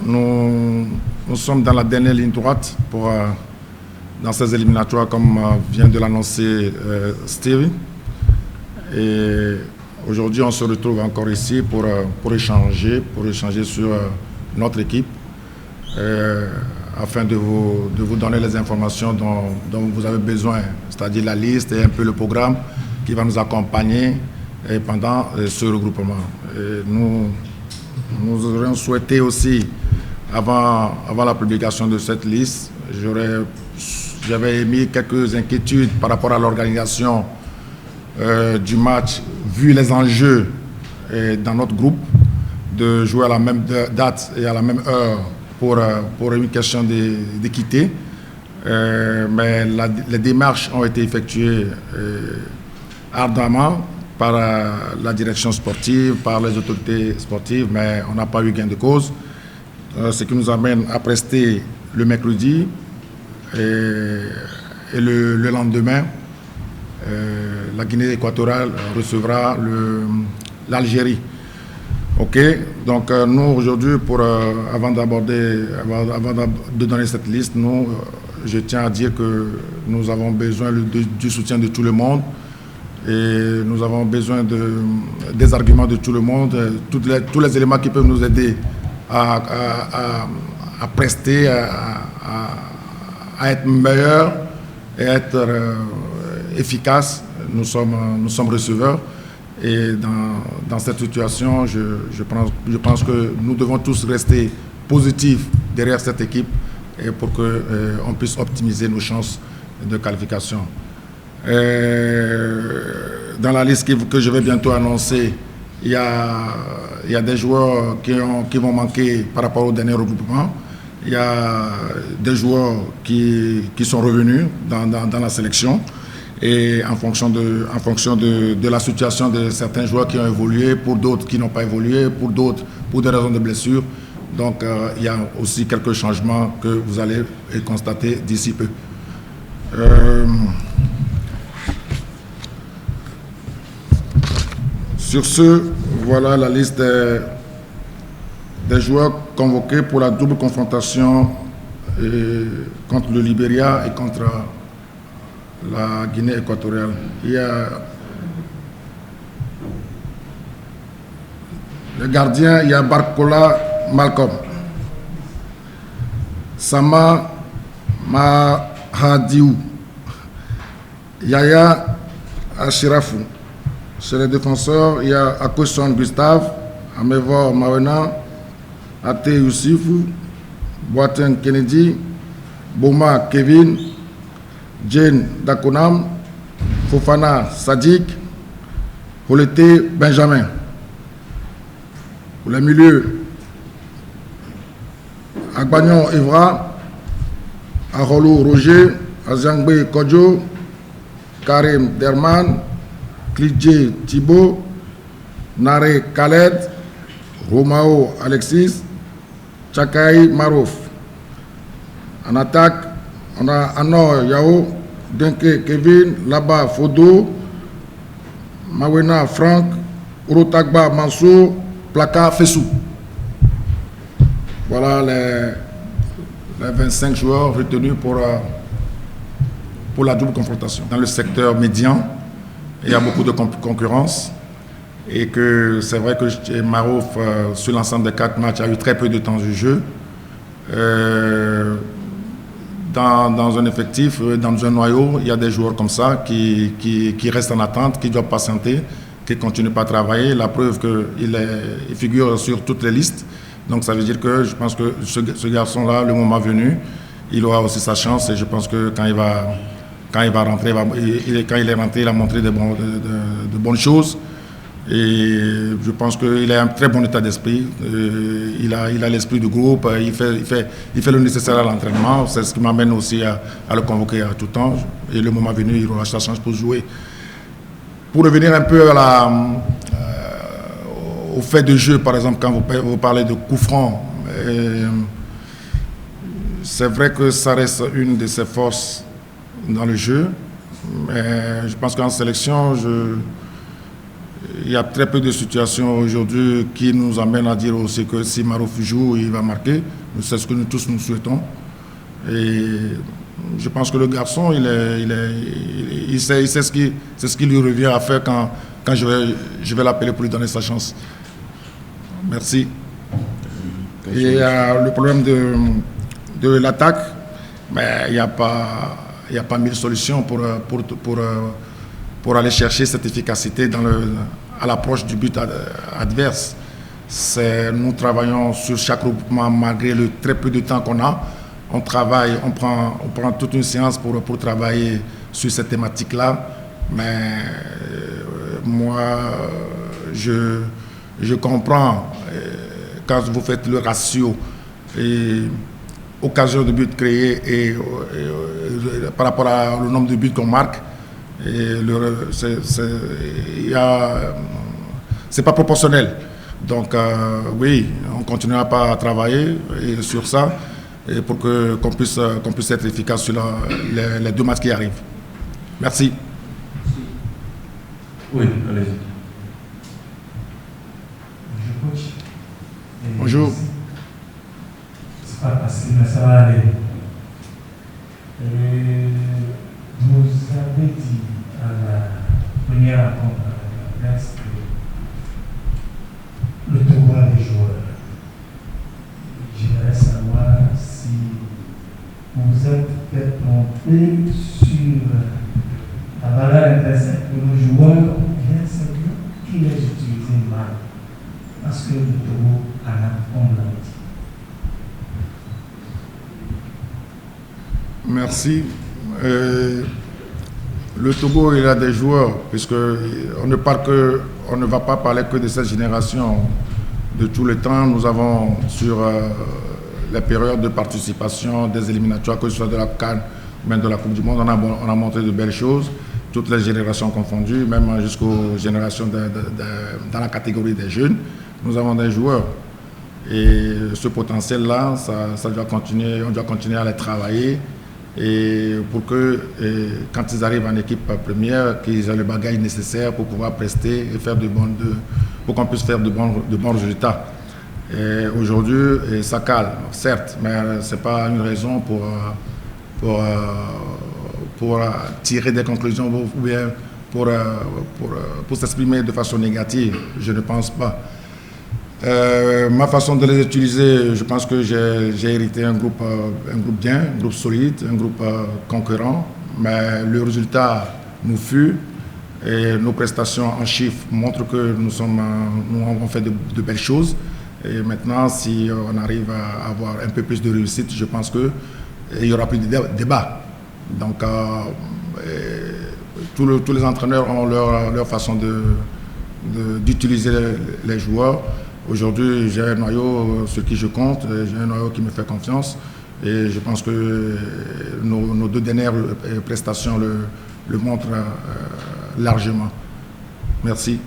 nous sommes dans la dernière ligne droite dans ces éliminatoires, comme vient de l'annoncer Steve. Et aujourd'hui, on se retrouve encore ici pour échanger sur notre équipe, afin de vous donner les informations dont vous avez besoin, c'est-à-dire la liste et un peu le programme qui va nous accompagner pendant ce regroupement. Et nous aurions souhaité aussi, avant la publication de cette liste, j'avais émis quelques inquiétudes par rapport à l'organisation du match, vu les enjeux dans notre groupe, de jouer à la même date et à la même heure pour une question d'équité. Mais les démarches ont été effectuées ardemment par la direction sportive, par les autorités sportives, mais on n'a pas eu gain de cause. Ce qui nous amène à prester le mercredi et le lendemain, la Guinée équatoriale recevra l'Algérie. Ok, donc nous aujourd'hui, avant de donner cette liste, je tiens à dire que nous avons besoin du soutien de tout le monde et nous avons besoin des arguments de tout le monde, tous les éléments qui peuvent nous aider à prester, à être meilleurs et à être efficaces. Nous sommes receveurs. Et dans cette situation, je pense que nous devons tous rester positifs derrière cette équipe et pour qu'on puisse optimiser nos chances de qualification. Dans la liste que je vais bientôt annoncer, il y a des joueurs qui vont manquer par rapport au dernier regroupement. Il y a des joueurs qui sont revenus dans la sélection. Et en fonction de la situation de certains joueurs qui ont évolué, pour d'autres qui n'ont pas évolué, pour d'autres pour des raisons de blessure. Donc il y a aussi quelques changements que vous allez constater d'ici peu. Sur ce, voilà la liste des joueurs convoqués pour la double confrontation contre le Libéria et contre la Guinée équatoriale. Il y a le gardien, il y a Barcola Malcolm, Sama Mahadiou, Yaya Ashirafou. Chez les défenseurs, il y a Akoson Gustave, Amevor Mawena, Ate Youssifou, Boateng Kennedy, Boma Kevin, Jane Dakonam, Fofana Sadik, Holete Benjamin. Pour les milieux, Agbagnon Evra, Arolo Roger, Azangbe Kodjo, Karim Derman, Klidje Thibault, Nare Khaled, Romao Alexis, Tchakai Marouf. En attaque, on a Anor Yao, Denke Kevin, Laba Fodo, Mawena Franck, Urotagba Mansour, Plaka Fessou. Voilà les 25 joueurs retenus pour la double confrontation. Dans le secteur médian, il y a beaucoup de concurrence et que c'est vrai que Marouf, sur l'ensemble des 4 matchs, a eu très peu de temps de jeu. Dans un effectif, dans un noyau, il y a des joueurs comme ça qui restent en attente, qui doivent patienter, qui ne continuent pas à travailler. La preuve qu'il figure sur toutes les listes. Donc ça veut dire que je pense que ce garçon-là, le moment venu, il aura aussi sa chance et je pense que quand il va rentrer, quand il est rentré, il a montré de bonnes choses. Et je pense qu'il a un très bon état d'esprit. Il a l'esprit du groupe. Il fait le nécessaire à l'entraînement. C'est ce qui m'amène aussi à le convoquer à tout temps. Et le moment venu, il aura sa chance pour jouer. Pour revenir un peu au fait de jeu, par exemple, quand vous parlez de coup franc, c'est vrai que ça reste une de ses forces dans le jeu. Mais je pense qu'en sélection, il y a très peu de situations aujourd'hui qui nous amènent à dire aussi que si Marouf joue, il va marquer. C'est ce que nous tous nous souhaitons. Et je pense que le garçon, il sait ce qui lui revient à faire quand je vais l'appeler pour lui donner sa chance. Merci. Et le problème de l'attaque, mais il n'y a pas mille solutions pour aller chercher cette efficacité à l'approche du but adverse. Nous travaillons sur chaque regroupement malgré le très peu de temps qu'on a. On travaille, on prend toute une séance pour travailler sur cette thématique-là. Mais moi, je comprends quand vous faites le ratio et occasion de but créé et par rapport au nombre de buts qu'on marque, c'est pas proportionnel. Donc oui, on continuera pas à travailler sur ça et pour qu'on puisse être efficace sur les 2 matchs qui arrivent. Merci. Oui, allez-y. Bonjour. C'est pas facile, mais ça va aller. Vous avez dit à la première rencontre avec la presse que le Togo a des joueurs. J'aimerais savoir si vous êtes peut-être trompé sur la valeur intrinsèque de nos joueurs ou bien c'est vous qui les utilisez mal. Parce que le Togo a la on l'a dit. Merci. Le Togo, il a des joueurs, puisqu'on ne va pas parler que de cette génération. De tout le temps, nous avons sur les périodes de participation des éliminatoires, que ce soit de la CAN ou même de la Coupe du Monde, on a montré de belles choses, toutes les générations confondues, même jusqu'aux générations dans la catégorie des jeunes. Nous avons des joueurs. Et ce potentiel-là, ça doit continuer, on doit continuer à les travailler. Et pour que, quand ils arrivent en équipe première, qu'ils aient le bagage nécessaire pour pouvoir prester et faire pour qu'on puisse faire de bons résultats. Aujourd'hui, ça cale, certes, mais ce n'est pas une raison pour tirer des conclusions ou bien pour s'exprimer de façon négative. Je ne pense pas. Ma façon de les utiliser, je pense que j'ai hérité un groupe bien, un groupe solide, un groupe concurrent, mais le résultat nous fut et nos prestations en chiffres montrent que nous avons fait de belles choses. Et maintenant, si on arrive à avoir un peu plus de réussite, je pense qu'il y aura plus de débat. Donc, tous les entraîneurs ont leur façon d'utiliser les joueurs. Aujourd'hui, j'ai un noyau sur qui je compte, j'ai un noyau qui me fait confiance et je pense que nos 2 dernières prestations le montrent largement. Merci.